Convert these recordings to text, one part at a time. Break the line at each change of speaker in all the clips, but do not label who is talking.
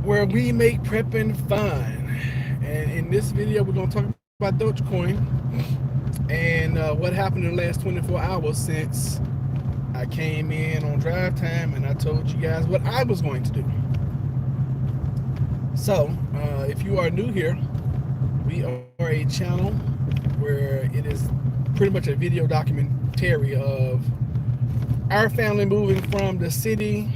where we make prepping fun. And in this video, we're going to talk about Dogecoin and what happened in the last 24 hours since I came in on drive time and I told you guys what I was going to do. So, if you are new here, we are a channel where it is pretty much a video documentary of our family moving from the city,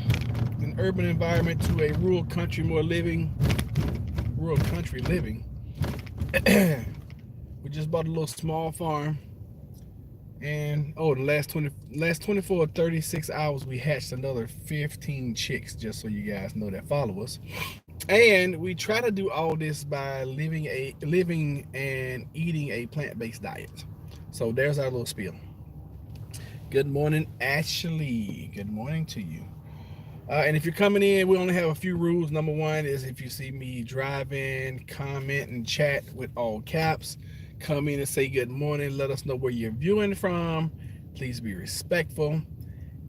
an urban environment, to a rural country, rural country living. We just bought a little small farm, and the last 24 36 hours we hatched another 15 chicks, just so you guys know that follow us. And we try to do all this by living and eating a plant-based diet. So there's our little spiel. Good morning, Ashley. Good morning to you. And if you're coming in, we only have a few rules. Number one is if you see me driving, comment and chat with all caps. Come in and say good morning. Let us know where you're viewing from. Please be respectful.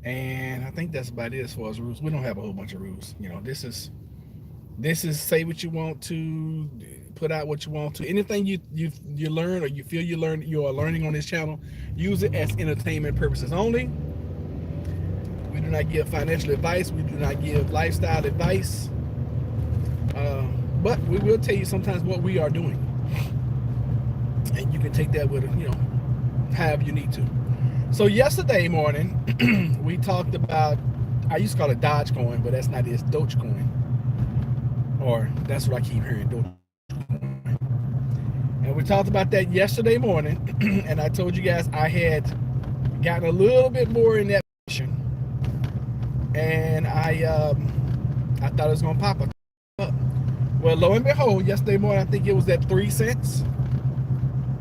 And I think that's about it as far as rules. We don't have a whole bunch of rules. You know, this is say what you want to, put out what you want to. Anything you learn or you feel you are learning on this channel, use it as entertainment purposes only. We do not give financial advice. We do not give lifestyle advice. But we will tell you sometimes what we are doing, and you can take that with however you need to. So yesterday morning, we talked about, I used to call it Dodgecoin, but that's not it. It's Dogecoin. Or that's what I keep hearing, Dogecoin. And we talked about that yesterday morning, and I told you guys I had gotten a little bit more in that position, and I thought it was gonna pop up. Well, lo and behold, yesterday morning I think it was at 3 cents,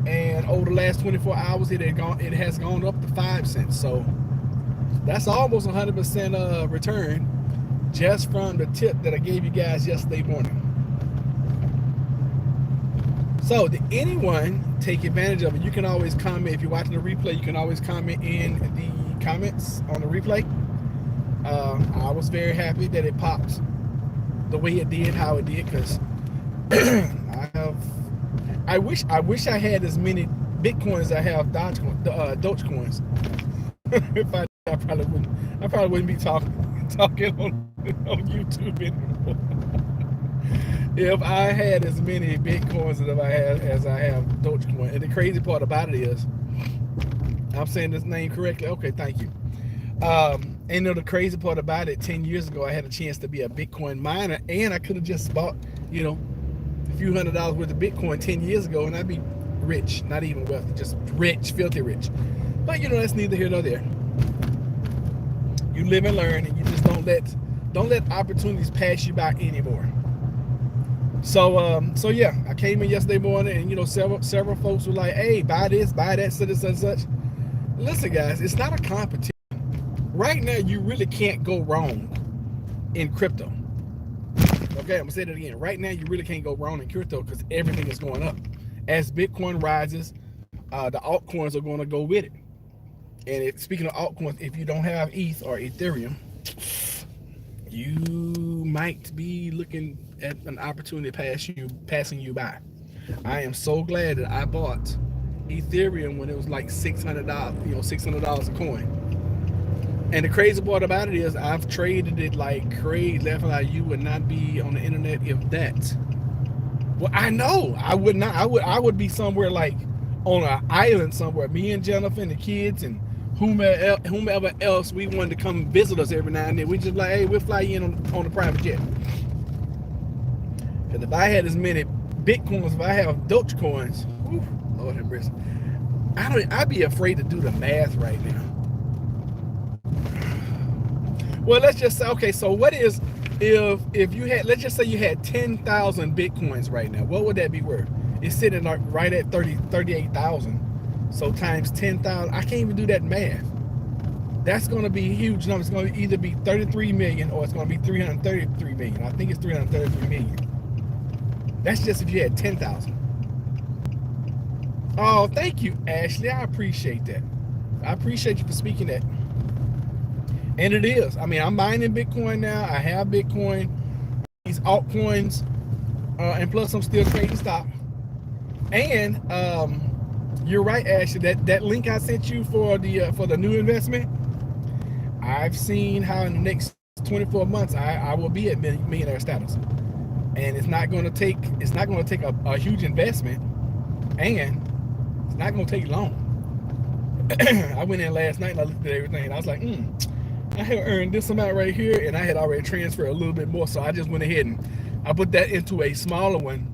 and over the last 24 hours it has gone up to 5 cents. So that's almost 100% return just from the tip that I gave you guys yesterday morning. So did anyone take advantage of it? You can always comment. If you're watching the replay, you can always comment in the comments on the replay. I was very happy that it popped the way it did, how it did, because I wish I had as many Bitcoins as I have Dogecoins. If I probably wouldn't be talking on YouTube anymore. If I had as many Bitcoins as I have Dogecoin. And the crazy part about it is, I'm saying this name correctly. Okay, thank you. And the crazy part about it, 10 years ago, I had a chance to be a Bitcoin miner, and I could have just bought, a few $100s worth of Bitcoin 10 years ago, and I'd be rich, not even wealthy, just rich, filthy rich. But that's neither here nor there. You live and learn, and you just don't let opportunities pass you by anymore. So yeah, I came in yesterday morning, and several folks were like, "Hey, buy this, buy that, such and such." Listen, guys, it's not a competition. Right now, you really can't go wrong in crypto. Okay, I'm gonna say that again. Right now, you really can't go wrong in crypto because everything is going up. As Bitcoin rises, the altcoins are going to go with it. And speaking of altcoins, if you don't have ETH or Ethereum, you might be looking at an opportunity passing you by. I am so glad that I bought Ethereum when it was like $600, $600 a coin. And the crazy part about it is I've traded it like crazy. Left, you would not be on the internet if that. Well, I know I would not. I would be somewhere like on an island somewhere. Me and Jennifer and the kids and whomever else we wanted to come visit us every now and then. We just like, hey, we'll fly you in on a private jet. Because if I had as many Bitcoins, if I have Dogecoins, whew, Lord have mercy, I'd be afraid to do the math right now. Well, let's just say, okay, so what is, if you had, let's just say you had 10,000 Bitcoins right now, what would that be worth? It's sitting right at 38,000. So times 10,000, I can't even do that math. That's going to be a huge number. It's going to either be 33 million or it's going to be 333 million. I think it's 333 million. That's just if you had 10,000. Oh, thank you, Ashley. I appreciate that. I appreciate you for speaking that. And it is. I mean, I'm mining Bitcoin now. I have Bitcoin. these altcoins, and plus I'm still trading stock. And you're right, Ashley. That link I sent you for the new investment, I've seen how in the next 24 months I will be at millionaire status, and it's not going to take a huge investment, and it's not going to take long. I went in last night and I looked at everything, and I was like, I have earned this amount right here, and I had already transferred a little bit more, so I just went ahead and I put that into a smaller one.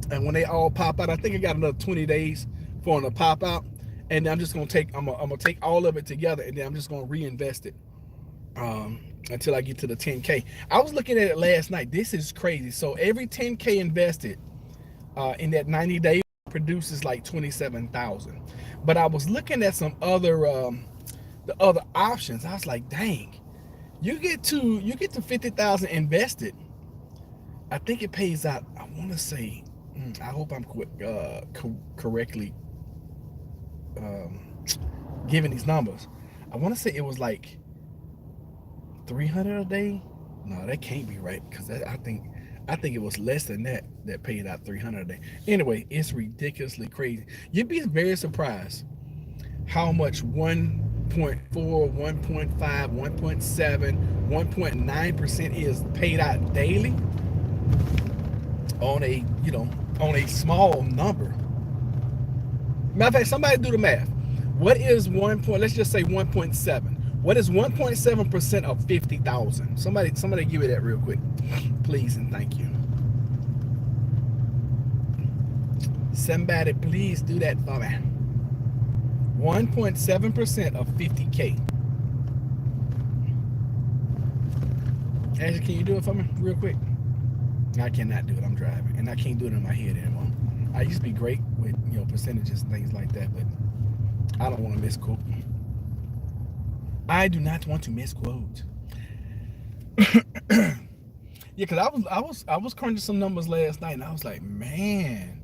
And when they all pop out, I think I got another 20 days for them to pop out, and then I'm just gonna take all of it together, and then I'm just gonna reinvest it until I get to the 10K. I was looking at it last night. This is crazy. So every 10K invested in that 90 days produces like 27,000. But I was looking at some other the other options. I was like, dang, you get to 50,000 invested. I think it pays out. I want to say, I hope I'm correctly giving these numbers. I want to say it was like 300 a day. No, that can't be right, because I think it was less than that paid out 300 a day. Anyway, it's ridiculously crazy. You'd be very surprised how much 1.4, 1.5, 1.7, 1.9% is paid out daily on a small number. Matter of fact, somebody do the math. What is let's just say 1.7. What is 1.7% of 50,000? Somebody give me that real quick, please, and thank you. Somebody please do that for me. 1.7% of 50K. Ashley, can you do it for me real quick? I cannot do it. I'm driving, and I can't do it in my head anymore. I used to be great with percentages and things like that, but I don't want to misquote. I do not want to misquote. Yeah, because I was crunching some numbers last night, and I was like, man.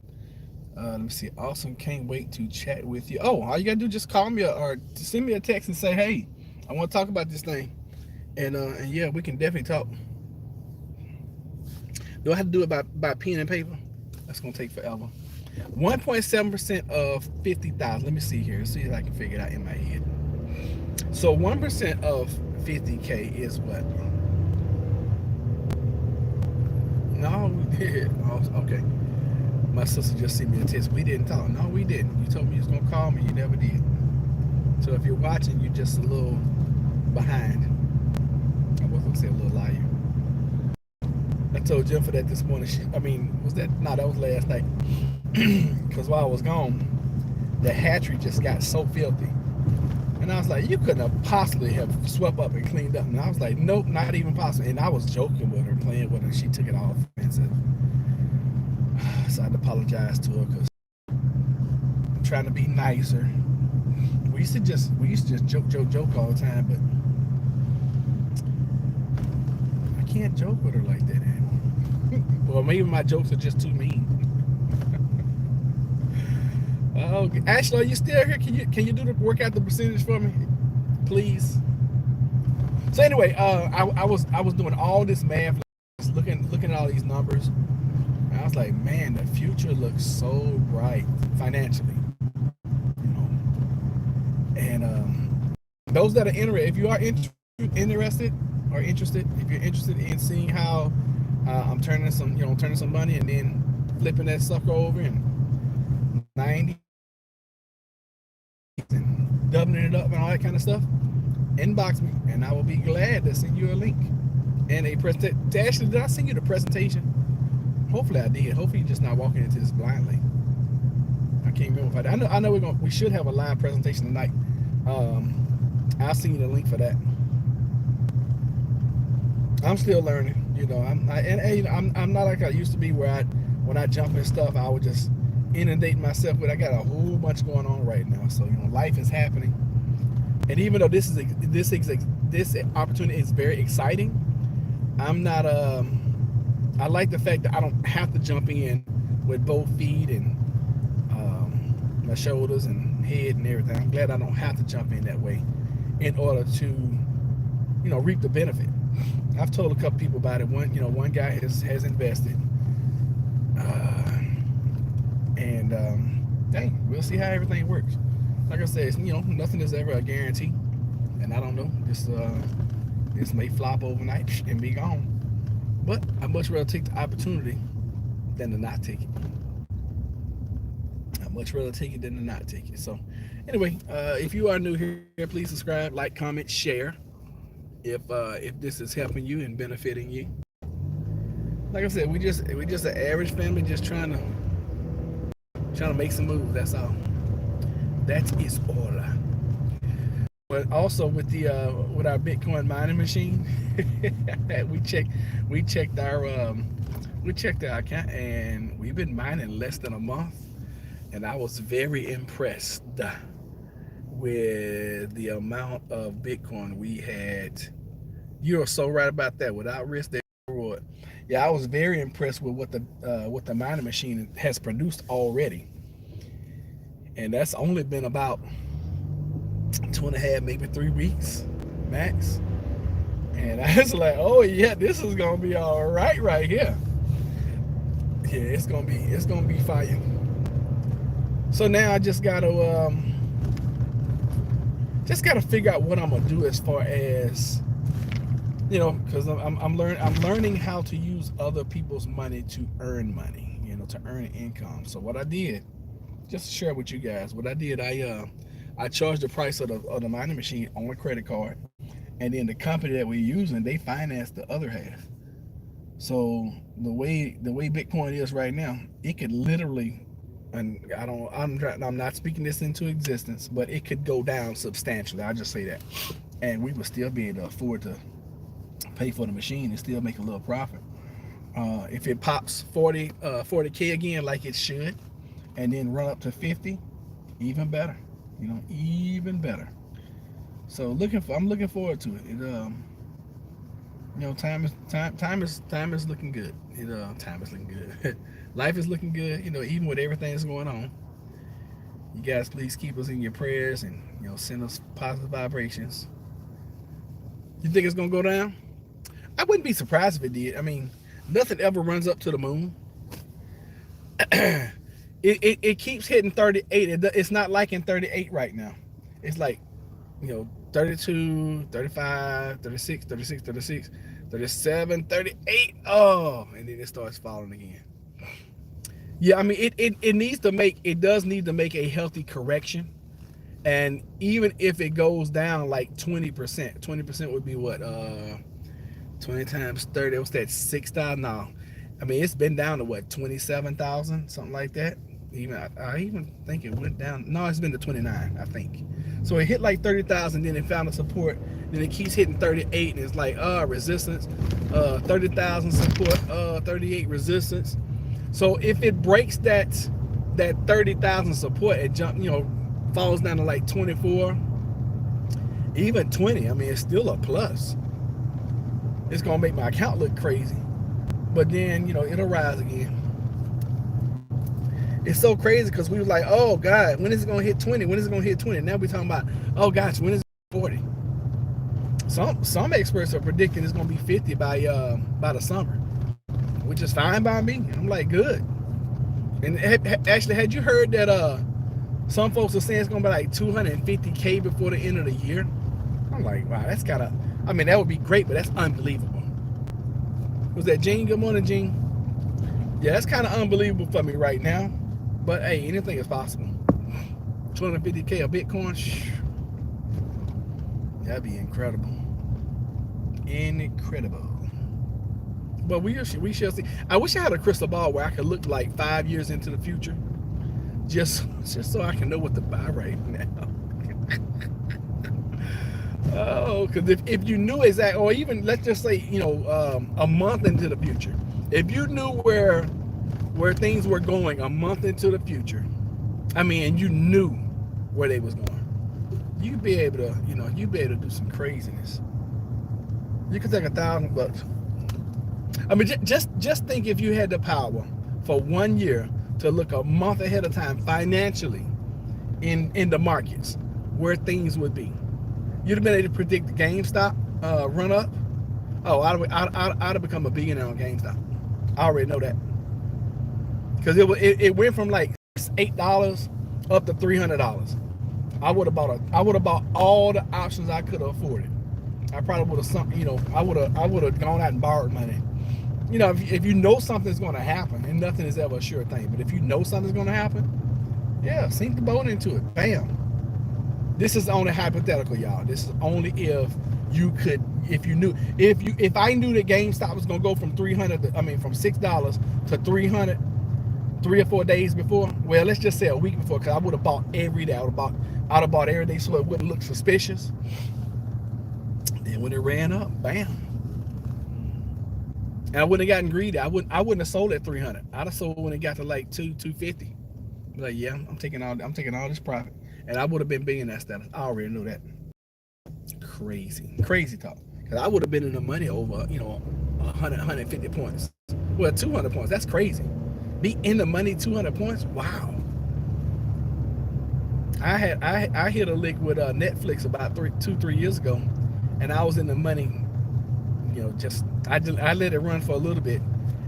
Let me see. Awesome. Can't wait to chat with you. Oh, all you gotta do is just call me or send me a text and say, hey, I want to talk about this thing, and yeah, we can definitely talk. Do I have to do it by pen and paper? That's gonna take forever. 1.7% of 50,000. Let me see here. See if I can figure it out in my head. So 1% of 50K is what? No, we did. Oh, okay. My sister just sent me a text. We didn't talk. No, we didn't. You told me you was gonna call me. You never did. So if you're watching, you're just a little behind. I was gonna say a little liar. I told Jennifer that this morning. That was last night. Because while I was gone, the hatchery just got so filthy. And I was like, you couldn't have possibly have swept up and cleaned up. And I was like, nope, not even possible. And I was joking with her, playing with her. She took it all offensive. So I had to apologize to her because I'm trying to be nicer. We used to just joke all the time, but I can't joke with her like that anymore. Well, maybe my jokes are just too mean. Okay. Ashley, are you still here? Can you work out the percentage for me, please? So anyway, I was doing all this math, just looking at all these numbers. And I was like, man, the future looks so bright financially, And those that are interested, if you are interested, if you're interested in seeing how I'm turning some money and then flipping that sucker over in 90 and doubling it up and all that kind of stuff, inbox me and I will be glad to send you a link and a presentation. Ashley, did I send you the presentation? Hopefully I did. Hopefully you're just not walking into this blindly. I can't remember if I did. I know we should have a live presentation tonight. I'll send you the link for that. I'm still learning, I'm not like I used to be where when I jump in stuff, I would just inundate myself with. I got a whole bunch going on right now, so life is happening. And even though this opportunity is very exciting, I'm not. I like the fact that I don't have to jump in with both feet and my shoulders and head and everything. I'm glad I don't have to jump in that way in order to, reap the benefit. I've told a couple people about it. One guy has invested, and dang, we'll see how everything works. Like I said, nothing is ever a guarantee, and I don't know. This may flop overnight and be gone. But I much rather take the opportunity than to not take it. I much rather take it than to not take it. So, anyway, if you are new here, please subscribe, like, comment, share. If this is helping you and benefiting you. Like I said, we just an average family just trying to make some moves. That's all. That is all. But also with our Bitcoin mining machine, we checked our account, and we've been mining less than a month, and I was very impressed with the amount of Bitcoin we had. You are so right about that. Without risk, there's reward. Yeah, I was very impressed with what the mining machine has produced already, and that's only been about 2.5, maybe 3 weeks max. And I was like, oh yeah, this is gonna be all right here. Yeah, it's gonna be fire. So now I just gotta figure out what I'm gonna do as far as, because I'm learning how to use other people's money to earn money, to earn income. So what I did, just to share with you guys, what I did, I charged the price of the mining machine on a credit card, and then the company that we're using, they finance the other half. So the way Bitcoin is right now, it could literally, and I'm not speaking this into existence, but it could go down substantially. I'll just say that, and we would still be able to afford to pay for the machine and still make a little profit. If it pops 40K again like it should, and then run up to 50, even better. Even better. So I'm looking forward to it. Time is looking good. Time is looking good. Life is looking good. Even with everything that's going on. You guys, please keep us in your prayers and send us positive vibrations. You think it's gonna go down? I wouldn't be surprised if it did. I mean, nothing ever runs up to the moon. It keeps hitting 38. It's not like in 38 right now. It's like, 32, 35, 36, 36, 36, 37, 38. Oh, and then it starts falling again. Yeah, I mean, it does need to make a healthy correction. And even if it goes down like 20% would be what? 20 times 30, what's that, 6,000? No. I mean, it's been down to what, 27,000, something like that. I even think it went down. No, it's been to 29, I think. So it hit like 30,000, then it found a support. Then it keeps hitting 38, and it's like, resistance, 30,000 support, 38 resistance. So if it breaks that 30,000 support, it falls down to like 24, even 20. I mean, it's still a plus. It's gonna make my account look crazy, but then it'll rise again. It's so crazy because we was like, oh God, when is it gonna hit 20? When is it gonna hit 20? Now we're talking about, oh gosh, when is it 40? Some experts are predicting it's gonna be 50 by the summer, which is fine by me. I'm like, good. And actually, had you heard that some folks are saying it's gonna be like 250K before the end of the year? I'm like, wow, that's gotta. I mean, that would be great, but that's unbelievable. Was that Gene? Good morning, Gene. Yeah, that's kind of unbelievable for me right now. But hey, anything is possible. 250K of Bitcoin, that'd be incredible. Incredible. But we shall see. I wish I had a crystal ball where I could look like 5 years into the future, just so I can know what to buy right now. Oh, because if you knew exactly, or even let's just say a month into the future, if you knew where things were going a month into the future, I mean, and you knew where they was going, you'd be able to do some craziness. You could take $1,000. I mean, just think if you had the power for 1 year to look a month ahead of time financially in the markets where things would be. You'd have been able to predict the GameStop run up, Oh, I'd have become a billionaire on GameStop. I already know that because it went from like $8 up to $300. I would have bought all the options I could have afforded. I probably would have something, I would have gone out and borrowed money. If you know something's going to happen, and nothing is ever a sure thing, but if you know something's going to happen, yeah, sink the boat into it. Bam. This is only hypothetical, y'all. This is only if you could, if I knew that GameStop was going to go from from $6 to 300 3 or 4 days before. Well, let's just say a week before, because I would have bought every day. I'd have bought every day so it wouldn't look suspicious. Then when it ran up, bam. And I wouldn't have gotten greedy. I wouldn't have sold at 300. I'd have sold when it got to like 250. Like, yeah, I'm taking all this profit. And I would have been billionaire status. I already knew that. Crazy talk. Because I would have been in the money over, 100, 150 points. Well, 200 points. That's crazy. Be in the money 200 points? Wow. I hit a lick with Netflix about 2-3 years ago, and I was in the money. I let it run for a little bit,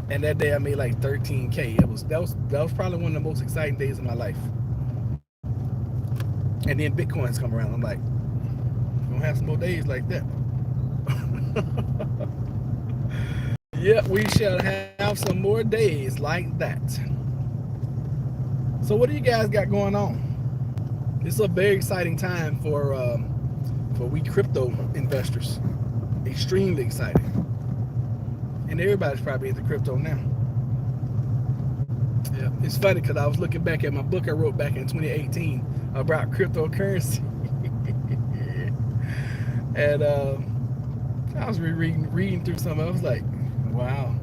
and that day I made like 13K. That was probably one of the most exciting days of my life. And then Bitcoins come around. I'm like, we're gonna have some more days like that. Yeah, we shall have some more days like that. So what do you guys got going on? It's a very exciting time for we crypto investors. Extremely exciting. And everybody's probably into crypto now. Yeah, it's funny because I was looking back at my book I wrote back in 2018 about cryptocurrency. And I was reading through some. I was like, wow,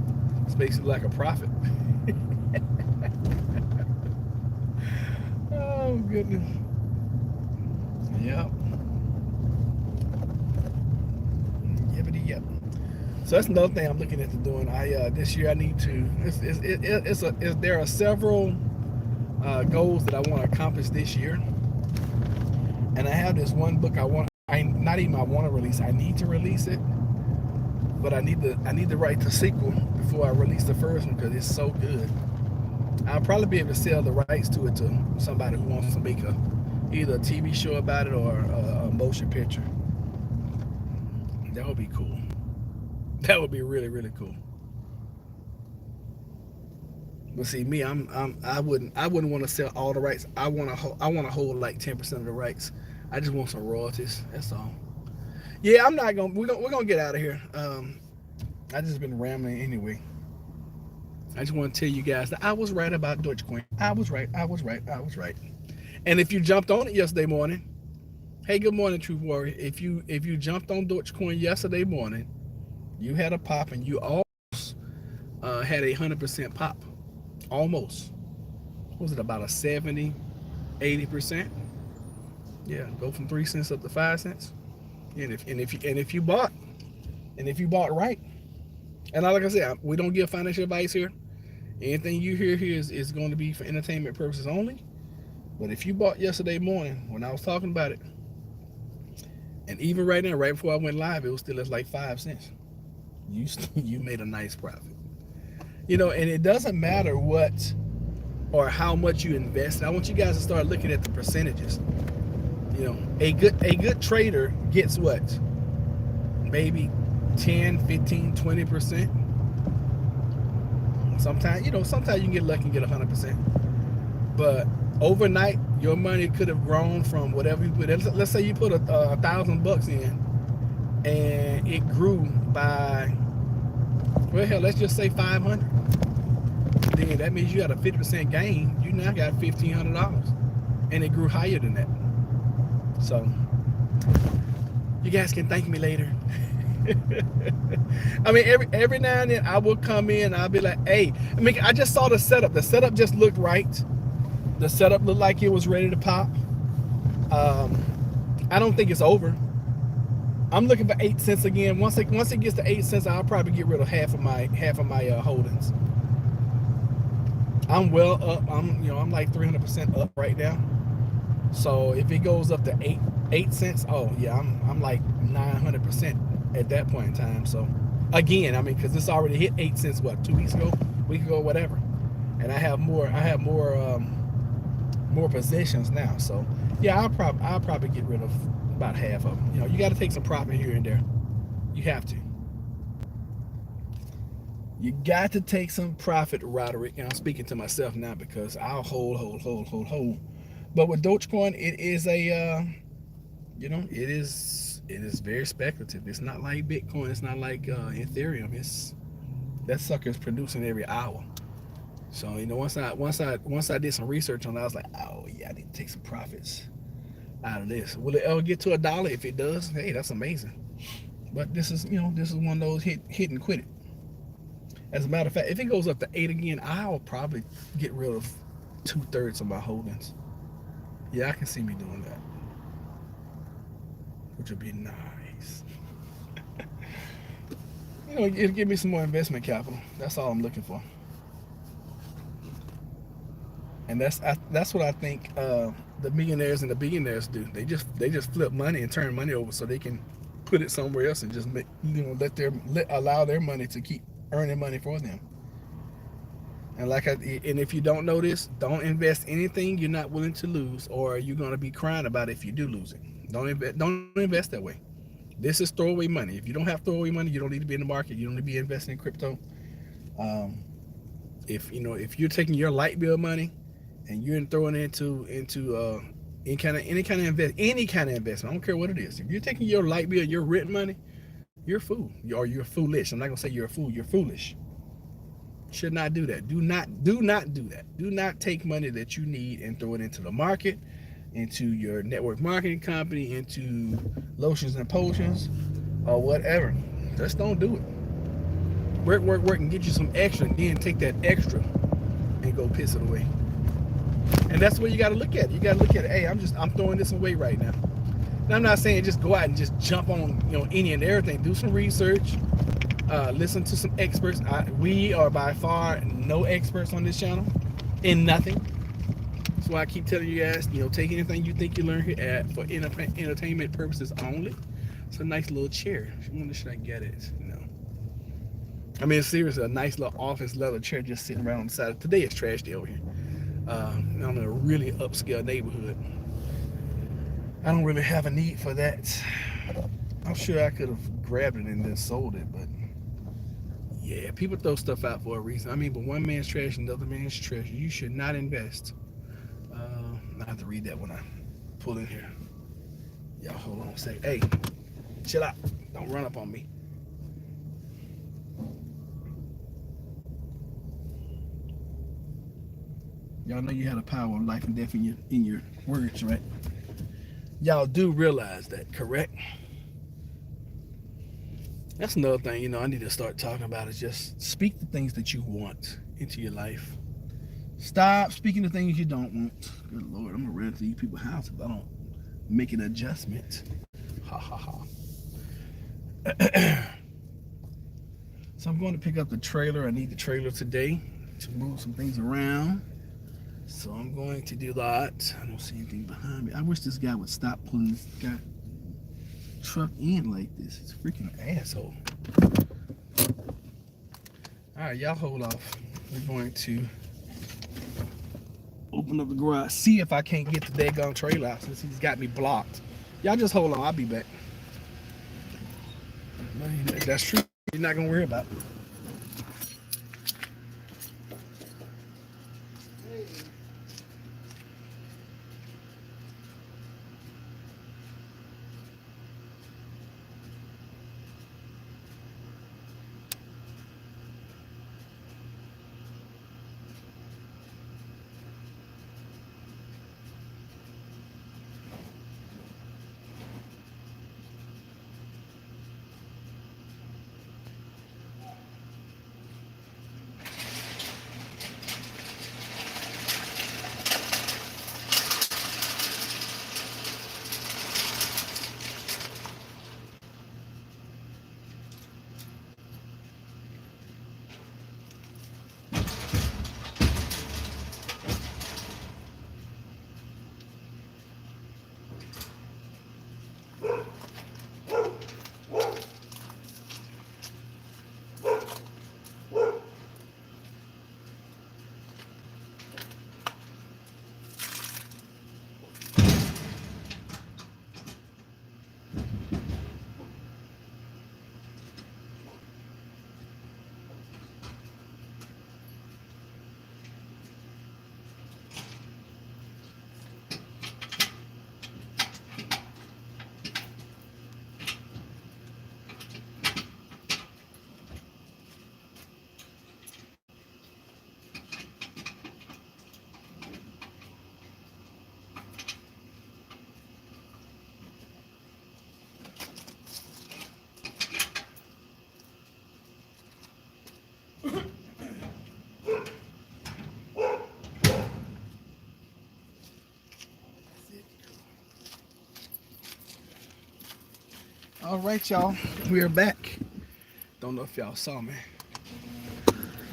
this makes it like a profit. Oh goodness. Yep. Yep. So that's another thing I'm looking into doing. This year I need to. There are several goals that I want to accomplish this year, and I have this one book I want to release. I need to release it, but I need to write the sequel before I release the first one because it's so good. I'll probably be able to sell the rights to it to somebody who wants to make either a TV show about it or a motion picture. That would be cool. That would be really, really cool. But see, me, I wouldn't want to sell all the rights. I want to hold like 10% of the rights. I just want some royalties. That's all. Yeah, we're gonna get out of here. I just been rambling anyway. I just want to tell you guys that I was right about Dodgecoin. I was right. And if you jumped on it yesterday morning, hey, good morning, Truth Warrior. If you jumped on Dodgecoin yesterday morning, you had a pop, and you almost had 100% pop. Almost. What was it, about a 70, 80%? Yeah, go from 3 cents up to 5 cents. And if you bought right, and like I said, we don't give financial advice here. Anything you hear here is going to be for entertainment purposes only. But if you bought yesterday morning when I was talking about it, and even right now, right before I went live, it was still at like 5 cents. You made a nice profit. And it doesn't matter what or how much you invest. I want you guys to start looking at the percentages. A good trader gets what? Maybe 10, 15, 20%. Sometimes you can get lucky and get 100%. But overnight, your money could have grown from whatever you put. Let's say you put $1,000 in, and it grew by, well, hell, let's just say 500. Then that means you got a 50% gain. You now got $1,500, and it grew higher than that. So you guys can thank me later. I mean, every now and then I will come in and I'll be like, hey, I just saw the setup. The setup just looked right. The setup looked like it was ready to pop. I don't think it's over. I'm looking for 8 cents again. Once it gets to 8 cents, I'll probably get rid of half of my holdings. I'm well up. I'm like 300% up right now. So if it goes up to 8 cents, oh yeah, I'm like 900% at that point in time. So again. I mean, because this already hit 8 cents. What, 2 weeks ago, week ago, whatever. And I have more. More possessions now. So yeah, I'll probably get rid of about half of them. You know, you got to take some profit here and there. You have to. You got to take some profit, Roderick. And I'm speaking to myself now because I'll hold. But with Dogecoin, it is a, it is very speculative. It's not like Bitcoin. It's not like Ethereum. It's that sucker's producing every hour. So once I did some research on that, I was like, oh yeah, I need to take some profits out of this. Will it ever get to $1? If it does, hey, that's amazing. But this is one of those hit and quit it. As a matter of fact, if it goes up to 8 again, I'll probably get rid of 2/3 of my holdings. Yeah, I can see me doing that, which would be nice. It'll give me some more investment capital. That's all I'm looking for. And that's what I think the millionaires and the billionaires do. They just flip money and turn money over so they can put it somewhere else and just allow their money to keep earning money for them. And if you don't know this, don't invest anything you're not willing to lose, or you're gonna be crying about it if you do lose it. Don't invest that way. This is throwaway money. If you don't have throwaway money, you don't need to be in the market. You don't need to be investing in crypto. If you're taking your light bill money and you're throwing it into any kind of investment, I don't care what it is. If you're taking your light bill, your rent money, you're a fool, or you're foolish. I'm not gonna say you're a fool. You're foolish. Should not do that. Do not do that. Do not take money that you need and throw it into the market, into your network marketing company, into lotions and potions, or whatever. Just don't do it. Work, and get you some extra, and then take that extra and go piss it away. And that's where you got to look at it. You got to look at it. Hey, I'm throwing this away right now. And I'm not saying just go out and just jump on any and everything. Do some research. Listen to some experts. We are by far no experts on this channel in nothing. That's why I keep telling you guys, take anything you think you learn here for entertainment purposes only. It's a nice little chair. I wonder should I get it? I mean, seriously, a nice little office leather chair just sitting around on the side. Today it's trash day over here. I'm in a really upscale neighborhood. I don't really have a need for that. I'm sure I could have grabbed it and then sold it, but yeah, people throw stuff out for a reason. I mean, but one man's trash and another man's trash. You should not invest. I have to read that when I pull in here. Y'all hold on a second. Hey, chill out. Don't run up on me. Y'all know you had a power of life and death in your words, right? Y'all do realize that, correct? That's another thing, I need to start talking about is just speak the things that you want into your life. Stop speaking the things you don't want. Good Lord, I'm gonna run to these people's house if I don't make an adjustment. Ha ha ha. So I'm going to pick up the trailer. I need the trailer today to move some things around. So I'm going to do that. I don't see anything behind me. I wish this guy would stop pulling this guy truck in like this. He's a freaking asshole. Alright, y'all hold off. We're going to open up the garage, see if I can't get the daggone trailer out since he's got me blocked. Y'all just hold on, I'll be back. That's true. You're not gonna worry about it. All right, y'all, we are back. Don't know if y'all saw me.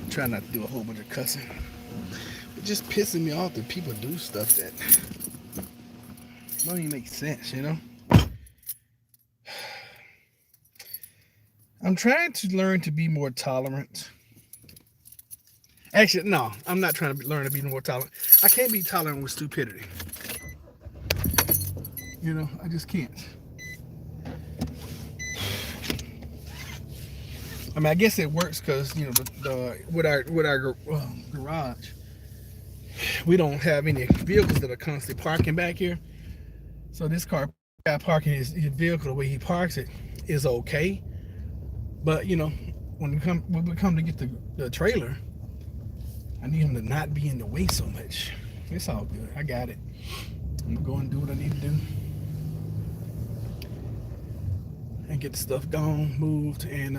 Try not to do a whole bunch of cussing. It just pissing me off that people do stuff that don't even make sense, you know? I'm trying to learn to be more tolerant. Actually, no, I'm not trying to learn to be more tolerant. I can't be tolerant with stupidity. You know, I just can't. I mean, I guess it works because, you know, with our garage, we don't have any vehicles that are constantly parking back here. So this car parking his vehicle the way he parks it is okay. But, you know, when we come to get the trailer, I need him to not be in the way so much. It's all good. I got it. I'm gonna go and do what I need to do and get the stuff gone, moved, and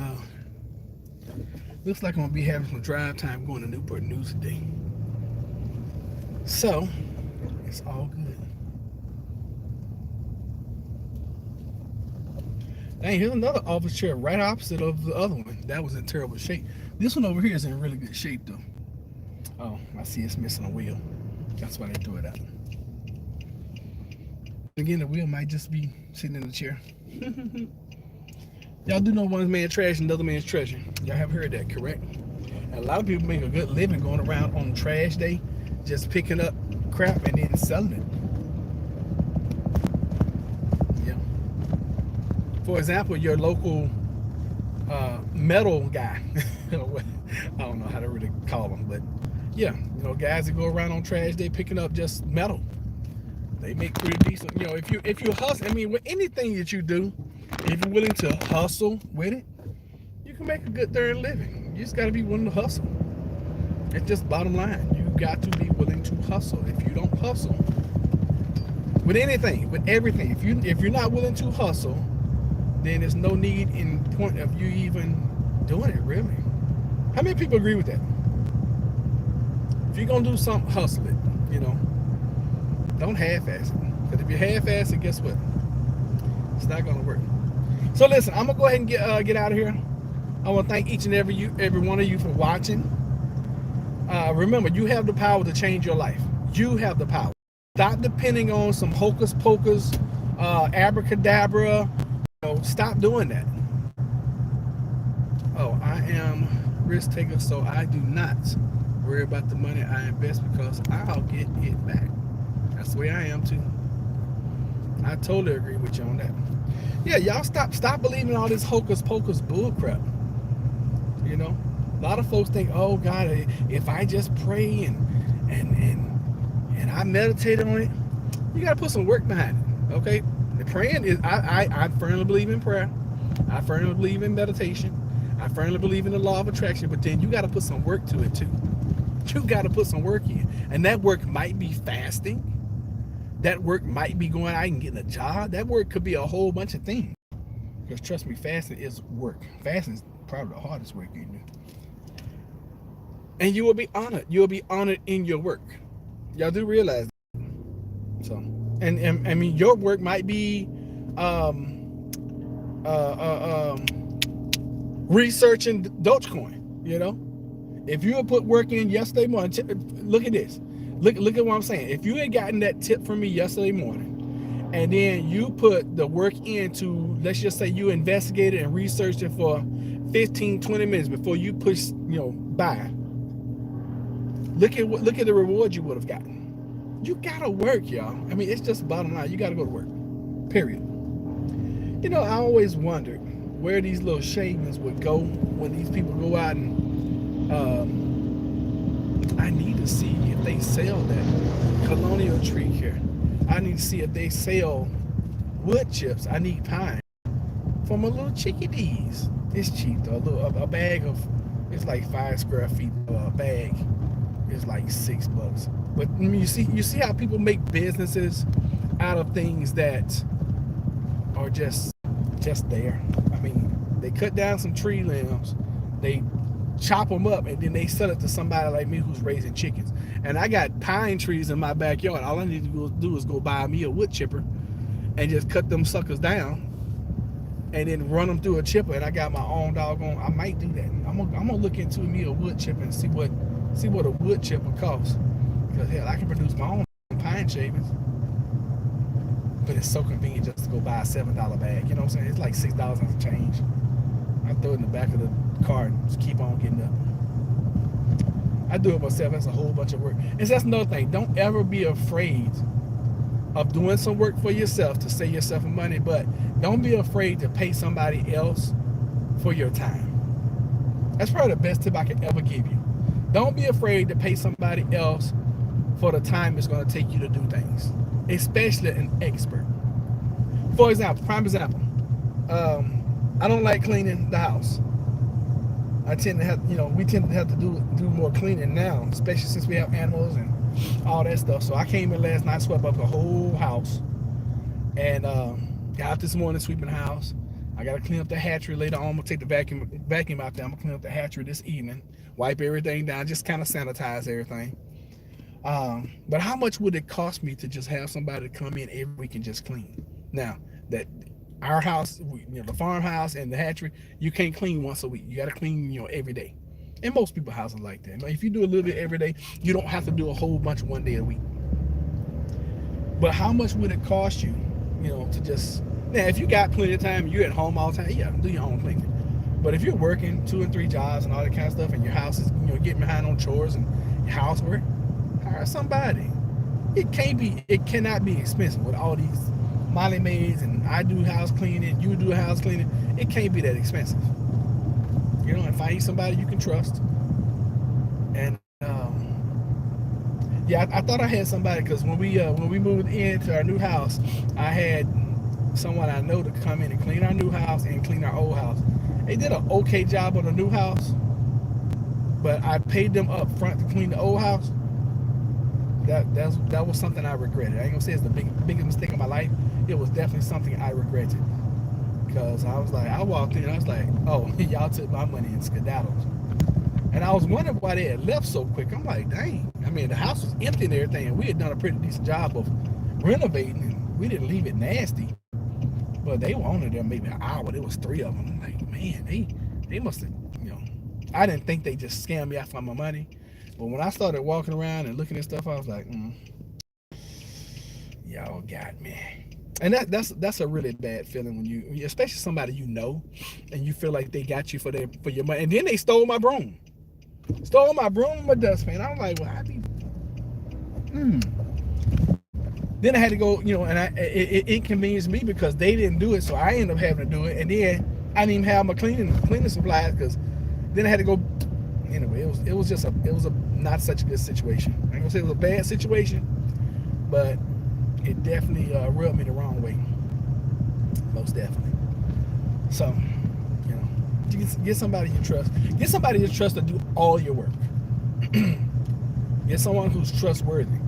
looks like I'm gonna be having some drive time going to Newport News today. So it's all good. Dang, here's another office chair right opposite of the other one. That was in terrible shape. This one over here is in really good shape though. Oh, I see it's missing a wheel. That's why they threw it out. Again, the wheel might just be sitting in the chair. Y'all do know one man's trash and another man's treasure. Y'all have heard that, correct? And a lot of people make a good living going around on trash day, just picking up crap and then selling it. Yeah. For example, your local metal guy. I don't know how to really call them, but yeah, you know, guys that go around on trash day picking up just metal. They make pretty decent. You know, if you hustle, I mean, with anything that you do, if you're willing to hustle with it, you can make a good darn living. You just got to be willing to hustle. It's just bottom line. You got to be willing to hustle. If you don't hustle with anything, with everything, if you're not willing to hustle, then there's no need in point of you even doing it. Really, how many people agree with that? If you're gonna do something, hustle it. You know, don't half-ass it. Because if you half-ass it, guess what? It's not gonna work. So listen, I'm gonna go ahead and get out of here. I want to thank each and every one of you for watching. Remember, you have the power to change your life. You have the power. Stop depending on some hocus pocus, abracadabra. You know, stop doing that. Oh, I am risk taker, so I do not worry about the money I invest because I'll get it back. That's the way I am too. I totally agree with you on that. Yeah, y'all stop believing all this hocus pocus bull crap. You know, a lot of folks think, oh God, if I just pray and I meditate on it, you gotta put some work behind it. Okay, the praying is I firmly believe in prayer. I firmly believe in meditation. I firmly believe in the law of attraction. But then you got to put some work to it too. You got to put some work in, and that work might be fasting. That work might be going out and getting a job. That work could be a whole bunch of things. Because trust me, fasting is work. Fasting is probably the hardest work you do. And you will be honored. You will be honored in your work. Y'all do realize that. So, and I mean, your work might be researching Dodgecoin. You know, if you had put work in yesterday morning, look at this. Look at what I'm saying. If you had gotten that tip from me yesterday morning, and then you put the work into, let's just say you investigated and researched it for 15, 20 minutes before you push, you know, buy. Look at the reward you would have gotten. You gotta work, y'all. I mean, it's just bottom line. You gotta go to work. Period. You know, I always wondered where these little shavings would go when these people go out and I need to see if they sell that colonial tree here. I need to see if they sell wood chips. I need pine for my little chickadees. It's cheap though. A bag of, it's like 5 square feet. A bag is like $6. But I mean, you see how people make businesses out of things that are just there. I mean, they cut down some tree limbs, they chop them up, and then they sell it to somebody like me who's raising chickens. And I got pine trees in my backyard. All I need to do is go buy me a wood chipper and just cut them suckers down and then run them through a chipper, and I got my own doggone. I might do that. I'm gonna look into me a wood chipper and see what a wood chipper costs. Because hell, I can produce my own pine shavings, but it's so convenient just to go buy a $7 bag. You know what I'm saying? It's like $6 and some change. I throw it in the back of the car and just keep on getting up. I do it myself. That's a whole bunch of work. And that's another thing. Don't ever be afraid of doing some work for yourself to save yourself money, but don't be afraid to pay somebody else for your time. That's probably the best tip I could ever give you. Don't be afraid to pay somebody else for the time it's going to take you to do things, especially an expert. For example, prime example, I don't like cleaning the house. I tend to have, we tend to have to do more cleaning now, especially since we have animals and all that stuff. So I came in last night, swept up the whole house, and got up this morning sweeping the house. I got to clean up the hatchery later on. I'm going to take the vacuum out there. I'm going to clean up the hatchery this evening, wipe everything down, just kind of sanitize everything. But how much would it cost me to just have somebody come in every week and just clean? Now, that our house, the farmhouse and the hatchery, you can't clean once a week. You got to clean, every day. And most people's houses like that. If you do a little bit every day, you don't have to do a whole bunch one day a week. But how much would it cost you, to just... Now, if you got plenty of time, you're at home all the time, yeah, do your own cleaning. But if you're working 2 and 3 jobs and all that kind of stuff, and your house is, getting behind on chores and your housework, hire somebody. It cannot be expensive with all these Molly maids, and I do house cleaning, you do house cleaning. It can't be that expensive. And find somebody you can trust. And yeah, I thought I had somebody, because when we moved into our new house, I had someone I know to come in and clean our new house and clean our old house. They did an okay job on the new house, but I paid them up front to clean the old house. That was something I regretted. I ain't gonna say it's the biggest mistake of my life. It was definitely something I regretted, because I was like, I walked in and I was like, oh, y'all took my money and skedaddled. And I was wondering why they had left so quick. I'm like, dang. The house was empty and everything, and we had done a pretty decent job of renovating, and we didn't leave it nasty. But they were only there maybe an hour. There was 3 of them. I'm like, man, they must have, I didn't think they just scammed me out for my money. But when I started walking around and looking at stuff, I was like, y'all got me. And that's a really bad feeling when you, especially somebody and you feel like they got you for your money. And then they stole my broom. And my dustpan. I was like, well, Then I had to go, and it inconvenienced me because they didn't do it, so I ended up having to do it. And then I didn't even have my cleaning supplies, because then I had to go. Anyway, it was a not such a good situation. I ain't gonna say it was a bad situation, but it definitely rubbed me the wrong way. Most definitely. So, get somebody you trust. Get somebody you trust to do all your work. Get someone who's trustworthy.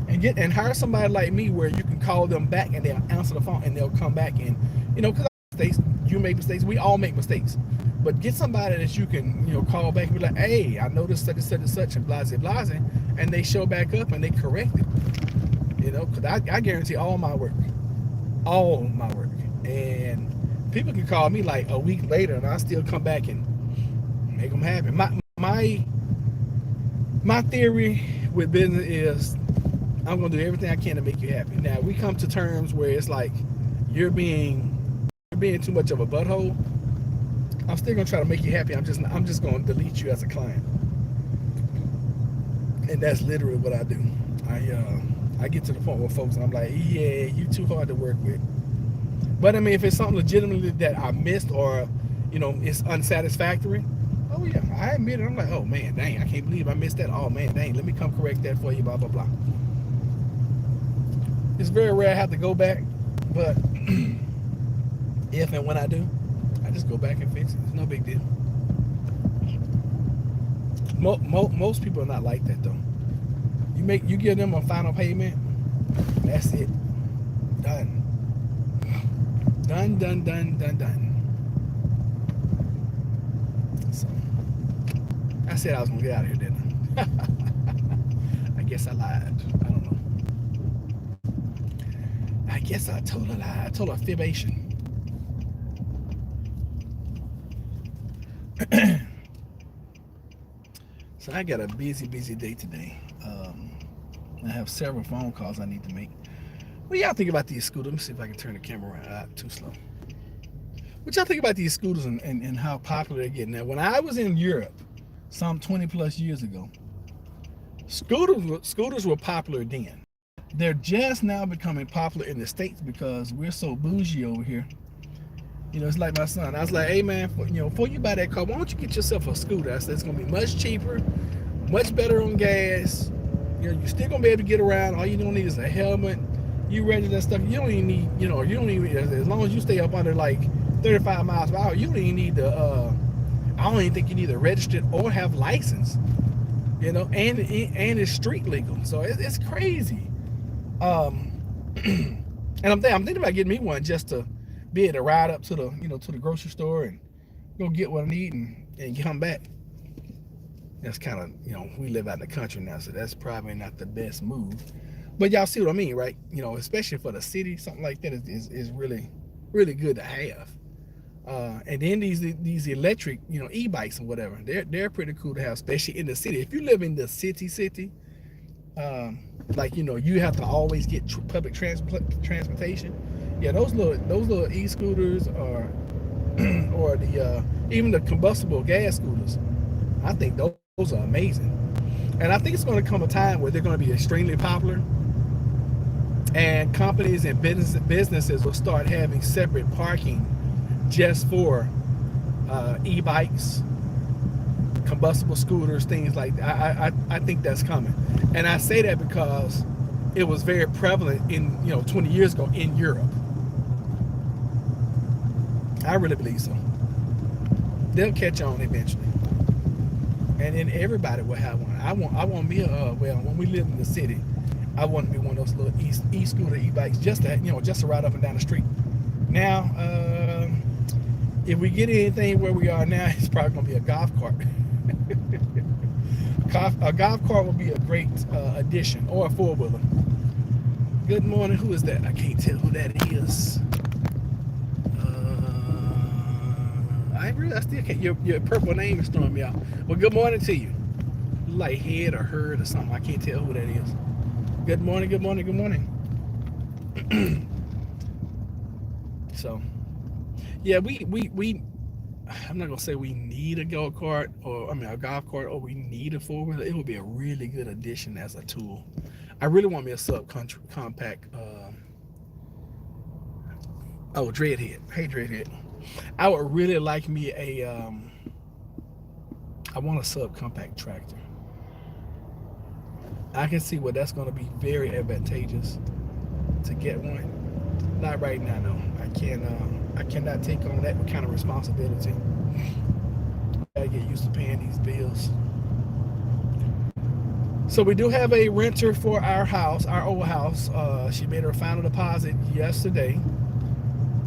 And hire somebody like me where you can call them back and they'll answer the phone and they'll come back, and because you make mistakes, we all make mistakes. But get somebody that you can, call back and be like, hey, I noticed such and such and such and blase blase, and they show back up and they correct it. Because I guarantee all my work. And people can call me like a week later and I still come back and make them happy. My theory with business is I'm gonna do everything I can to make you happy. Now we come to terms where it's like you're being too much of a butthole. I'm still gonna try to make you happy. I'm just gonna delete you as a client, and that's literally what I do. I get to the point with folks and I'm like, yeah, you too hard to work with. But if it's something legitimately that I missed or it's unsatisfactory, oh yeah, I admit it. I'm like, oh man, dang, I can't believe I missed that. Oh man, dang, let me come correct that for you. Blah blah blah. It's very rare I have to go back, but if and when I do, I just go back and fix it. It's no big deal. Most people are not like that though. You give them a final payment, that's it. Done. Done. So I said I was gonna get out of here, didn't I? I guess I lied. I don't know. I guess I told a lie. I told a fibation. So I got a busy day today. I have several phone calls I need to make. What y'all think about these scooters? Let me see if I can turn the camera around. Too slow. What y'all think about these scooters and how popular they're getting? Now, when I was in Europe, some 20 plus years ago, scooters were popular then. They're just now becoming popular in the States because we're so bougie over here. You know, it's like my son. I was like, hey man, before you buy that car, why don't you get yourself a scooter? I said it's gonna be much cheaper, much better on gas. You're still gonna be able to get around. All you don't need is a helmet. You ready that stuff. You don't even need, you don't even, as long as you stay up under like 35 miles per hour, you don't even need to, I don't even think you need to register or have license, and it's street legal. So it's crazy. And I'm thinking about getting me one just to be able to ride up to the, to the grocery store and go get what I need and come back. That's kind of, we live out in the country now, so that's probably not the best move. But y'all see what I mean, right? Especially for the city, something like that is really, really good to have. And then these electric, e-bikes and whatever, they're pretty cool to have, especially in the city. If you live in the city, like you have to always get public transportation. Yeah, those little e-scooters or the even the combustible gas scooters, I think those are amazing. And I think it's going to come a time where they're going to be extremely popular, and companies and businesses will start having separate parking just for e-bikes, combustible scooters, things like that. I think that's coming. And I say that because it was very prevalent in 20 years ago in Europe. I really believe so. They'll catch on eventually, and then everybody will have one. I want me when we live in the city, I want to be one of those little e-scooter e-bikes just to ride up and down the street. Now, if we get anything where we are now, it's probably gonna be a golf cart. A golf cart will be a great addition, or a four-wheeler. Good morning. Who is that? I can't tell who that is. I still can't. Your purple name is throwing me out. Well, good morning to you. Like head or herd or something. I can't tell who that is. Good morning. Good morning. Good morning. So, yeah, we. I'm not gonna say we need a golf cart a golf cart, or we need a four-wheeler. It would be a really good addition as a tool. I really want me a subcompact. Dreadhead. Hey, Dreadhead. I would really like me I want a subcompact tractor. I can see where that's going to be very advantageous to get one. Not right now, no. I cannot take on that kind of responsibility. I get used to paying these bills. So we do have a renter for our house, our old house. She made her final deposit yesterday.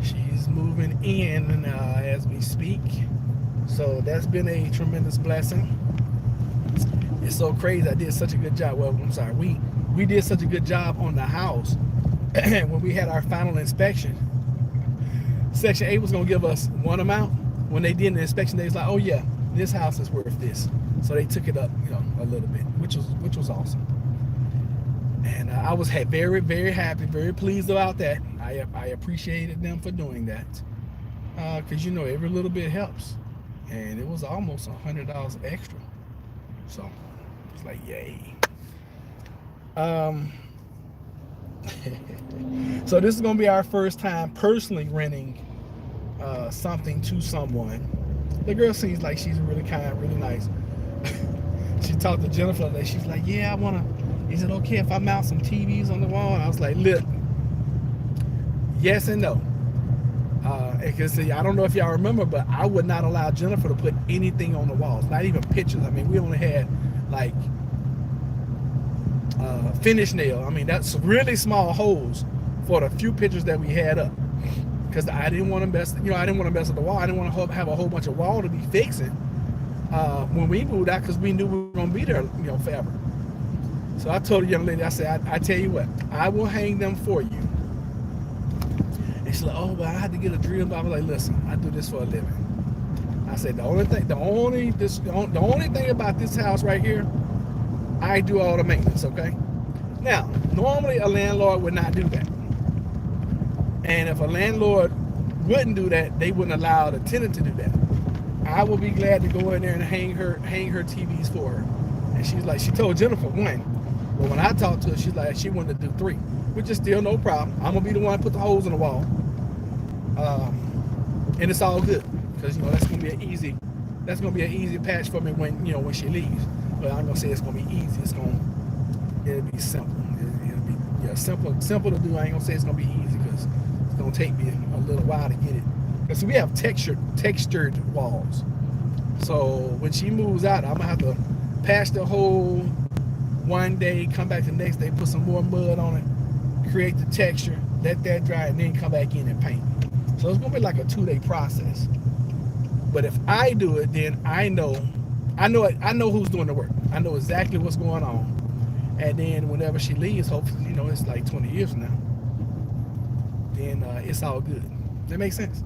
She's moving in as we speak. So that's been a tremendous blessing. It's so crazy. I did such a good job. Well, I'm sorry. We did such a good job on the house. When we had our final inspection, Section 8 was going to give us one amount. When they did the inspection, they was like, oh yeah, this house is worth this. So they took it up, a little bit, which was awesome. And I was very, very happy, very pleased about that. I appreciated them for doing that, because every little bit helps, and it was almost $100 extra. So it's like, yay. So this is gonna be our first time personally renting something to someone. The girl seems like she's really kind, really nice. She talked to Jennifer today. She's like, yeah, is it okay if I mount some TVs on the wall? And I was like, look, yes and no. Because I don't know if y'all remember, but I would not allow Jennifer to put anything on the walls, not even pictures. I mean, we only had like finish nail. I mean, that's really small holes for the few pictures that we had up. Because I didn't want to mess, I didn't want to mess with the wall. I didn't want to have a whole bunch of wall to be fixing when we moved out, because we knew we were going to be there, forever. So I told the young lady, I said, I tell you what, I will hang them for you. And she's like, oh, but I had to get a drill. But I was like, listen, I do this for a living. I said the only thing about this house right here, I do all the maintenance, okay? Now, normally a landlord would not do that. And if a landlord wouldn't do that, they wouldn't allow the tenant to do that. I will be glad to go in there and hang her TVs for her. And she's like, she told Jennifer one, but when I talked to her, she's like, she wanted to do 3, which is still no problem. I'm gonna be the one to put the holes in the wall, and it's all good because that's gonna be an easy patch for me when she leaves. But I'm gonna say it's gonna be easy. It'll be simple. It'll be simple to do. I ain't gonna say it's gonna be easy because it's gonna take me a little while to get it. Because we have textured walls. So when she moves out, I'm gonna have to patch the hole one day, come back the next day, put some more mud on it, create the texture, let that dry, and then come back in and paint. So it's gonna be like a 2-day process. But if I do it, then I know who's doing the work. I know exactly what's going on. And then whenever she leaves, hopefully, it's like 20 years from now, then it's all good. That makes sense.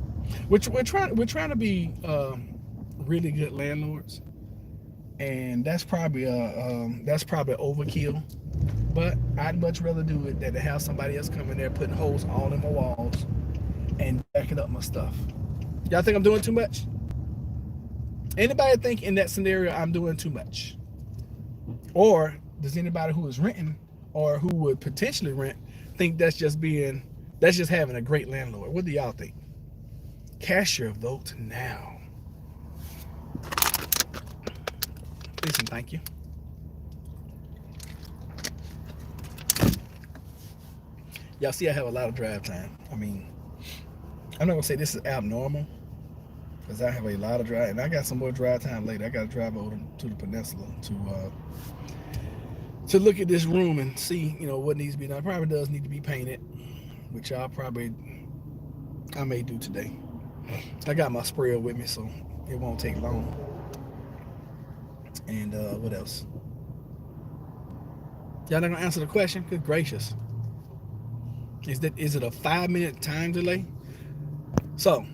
We're trying to be really good landlords, and that's probably overkill. But I'd much rather do it than to have somebody else come in there putting holes all in my walls and backing up my stuff. Y'all think I'm doing too much? Anybody think in that scenario I'm doing too much? Or does anybody who is renting or who would potentially rent think that's just having a great landlord? What do y'all think? Cast your vote now. Please and thank you. Y'all see I have a lot of drive time. I mean, I'm not gonna say this is abnormal because I have a lot of drive, and I got some more drive time later. I gotta drive over to the peninsula to look at this room and see, what needs to be done. It probably does need to be painted, which I may do today. I got my sprayer with me, so it won't take long. And what else? Y'all not gonna answer the question? Good gracious. Is it a 5-minute time delay? So,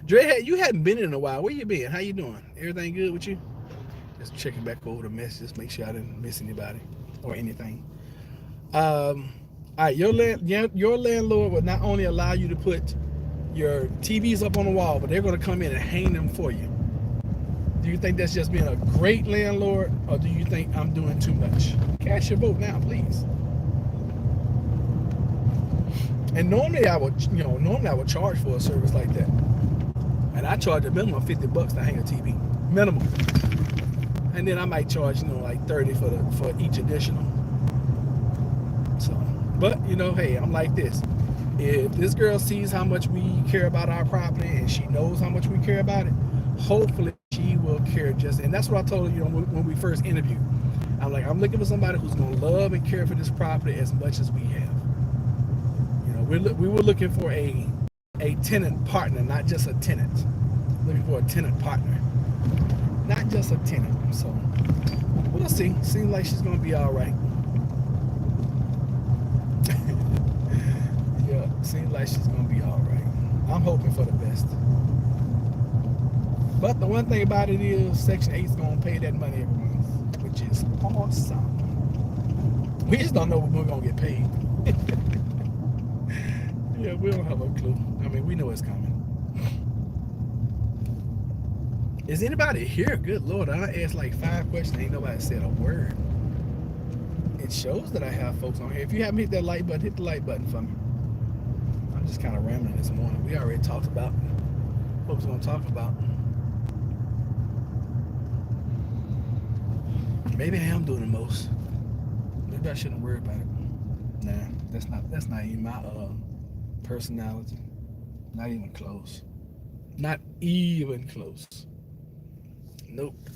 Dreadhead, you hadn't been in a while. Where you been? How you doing? Everything good with you? Just checking back over the messages, make sure I didn't miss anybody or anything. All right, your landlord will not only allow you to put your TVs up on the wall, but they're going to come in and hang them for you. Do you think that's just being a great landlord, or do you think I'm doing too much? Cast your vote now, please. And normally I would charge for a service like that, and I charge a minimum of $50 to hang a TV, minimum. And then I might charge like $30 for each additional. So, but hey, I'm like this. If this girl sees how much we care about our property and she knows how much we care about it, hopefully she will care just. And that's what I told her, when we first interviewed. I'm like, I'm looking for somebody who's gonna love and care for this property as much as we have. We were looking for a tenant partner, not just a tenant. Looking for a tenant partner, not just a tenant. So we'll see. Seems like she's gonna be all right. Yeah, seems like she's gonna be all right. I'm hoping for the best. But the one thing about it is Section 8 is gonna pay that money every month, which is awesome. We just don't know when we're gonna get paid. Yeah, we don't have a clue. I mean, we know it's coming. Is anybody here? Good Lord, I asked like 5 questions. Ain't nobody said a word. It shows that I have folks on here. If you haven't hit that like button, hit the like button for me. I'm just kind of rambling this morning. We already talked about what we're going to talk about. Maybe I am doing the most. Maybe I shouldn't worry about it. Nah, that's not even my personality. Not even close. Not even close. Nope.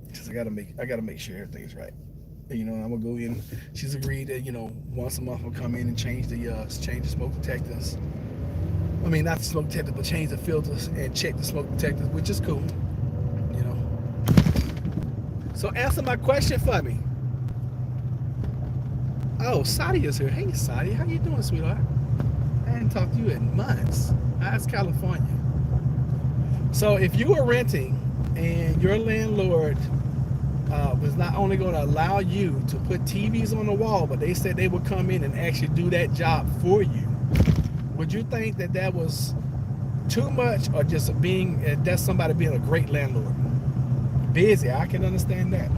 Because I gotta make sure everything's right. I'm gonna go in. She's agreed that once a month we'll come in and change the smoke detectors. I mean, not the smoke detectors, but change the filters and check the smoke detectors, which is cool. So answer my question for me. Oh, Sadia's here. Hey, Sadia, how you doing, sweetheart? I hadn't talked to you in months. How's California? So if you are renting and your landlord was not only going to allow you to put TVs on the wall, but they said they would come in and actually do that job for you, would you think that that was too much, or just that's somebody being a great landlord? Busy, I can understand that.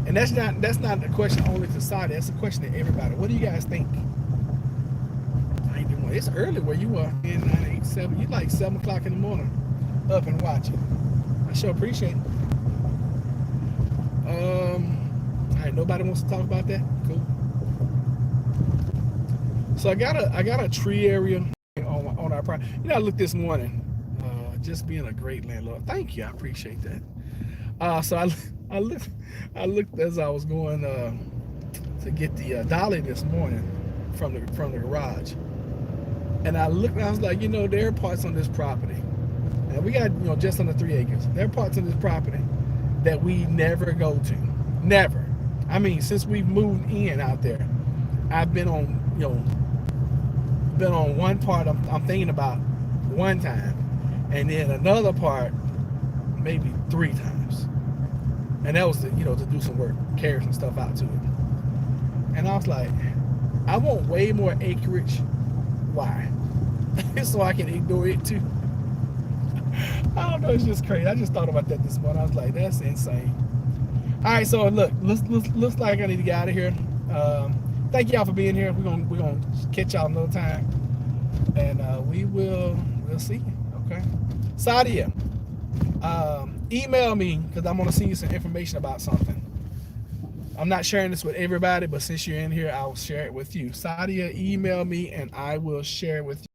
And that's not a question only to Saudi. That's a question to everybody. What do you guys think? It's early where you are. You like 7 o'clock in the morning, up and watching. I sure appreciate it. All right, nobody wants to talk about that. Cool. So I got a tree area on our property. You know, I looked this morning. Just being a great landlord. Thank you. I appreciate that. So I looked as I was going to get the dolly this morning from the garage, and I looked and I was like, you know, there are parts on this property, and we got, you know, just under 3 acres. There are parts on this property that we never go to. Never. I mean, since we've moved in out there, I've been on, you know, one part I'm thinking about one time, and then another part maybe 3 times. And that was to, you know, to do some work, carry some stuff out to it. And I was like, I want way more acreage. Why? So I can ignore it too. I don't know, it's just crazy. I just thought about that this morning. I was like, that's insane. All right, so look, looks like I need to get out of here. Thank y'all for being here. We're gonna catch y'all another time, and we'll see you. Okay, Sadia, email me because I'm gonna send you some information about something. I'm not sharing this with everybody, but since you're in here, I'll share it with you. Sadia, email me and I will share it with you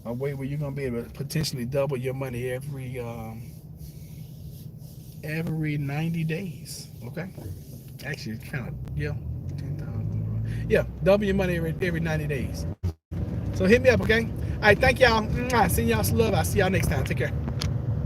a way where you're gonna be able to potentially double your money every 90 days. Okay, actually, kind of, yeah, 10,000. Yeah, double your money every 90 days. So hit me up, okay? All right, thank y'all. Send y'all some love. I'll see y'all next time. Take care.